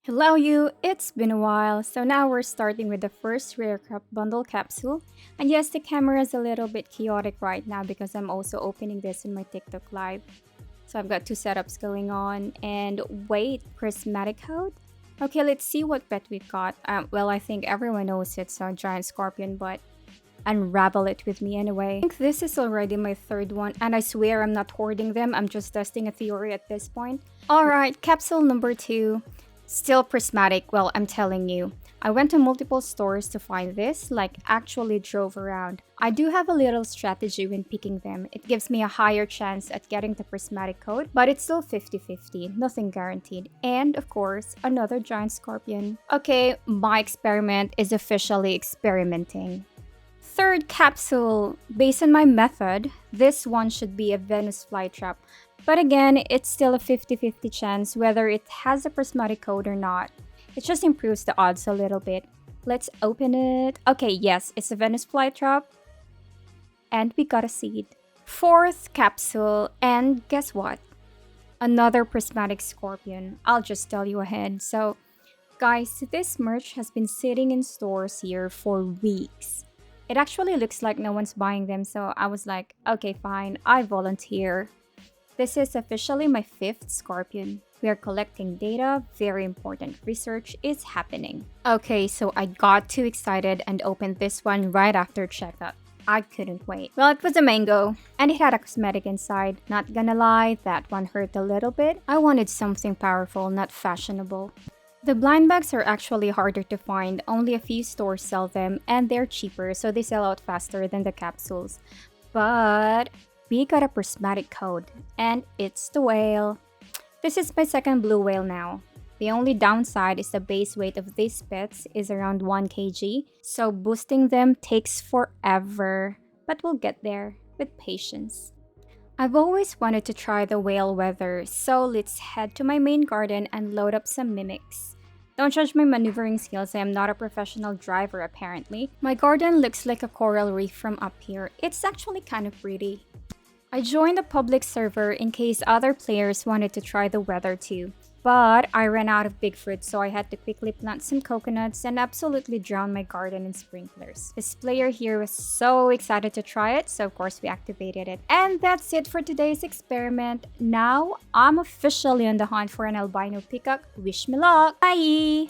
Hello you, it's been a while. So now we're starting with the first rare crop bundle capsule. And yes, the camera is a little bit chaotic right now because I'm also opening this in my TikTok live. So I've got two setups going on. And wait, prismatic code? Okay, let's see what pet we've got. Well, I think everyone knows it's a giant scorpion, but unravel it with me anyway. I think this is already my third one, and I swear I'm not hoarding them. I'm just testing a theory at this point. Alright, capsule number 2. Still prismatic, well, I'm telling you. I went to multiple stores to find this, like actually drove around. I do have a little strategy when picking them. It gives me a higher chance at getting the prismatic code, but it's still 50-50, nothing guaranteed. And of course, another giant scorpion. Okay, my experiment is officially experimenting. Third capsule. Based on my method, this one should be a Venus flytrap. But again, it's still a 50-50 chance whether it has a prismatic code or not. It just improves the odds a little bit. Let's open it. Okay, yes, it's a Venus flytrap. And we got a seed. Fourth capsule, and guess what? Another prismatic scorpion. I'll just tell you ahead. So, guys, this merch has been sitting in stores here for weeks. It actually looks like no one's buying them, so I was like, okay, fine, I volunteer. This is officially my 5th scorpion. We are collecting data, very important research is happening. Okay, so I got too excited and opened this one right after checkout. I couldn't wait. Well, it was a mango, and it had a cosmetic inside. Not gonna lie, that one hurt a little bit. I wanted something powerful, not fashionable. The blind bags are actually harder to find, only a few stores sell them, and they're cheaper, so they sell out faster than the capsules. But we got a prismatic code, and it's the whale. This is my second blue whale now. The only downside is the base weight of these pets is around 1 kg, so boosting them takes forever, but we'll get there with patience. I've always wanted to try the whale weather, so let's head to my main garden and load up some mimics. Don't judge my maneuvering skills, I am not a professional driver apparently. My garden looks like a coral reef from up here. It's actually kind of pretty. I joined a public server in case other players wanted to try the weather too. But I ran out of big fruit, so I had to quickly plant some coconuts and absolutely drown my garden in sprinklers. This player here was so excited to try it, so of course we activated it. And that's it for today's experiment. Now, I'm officially on the hunt for an albino peacock. Wish me luck! Bye!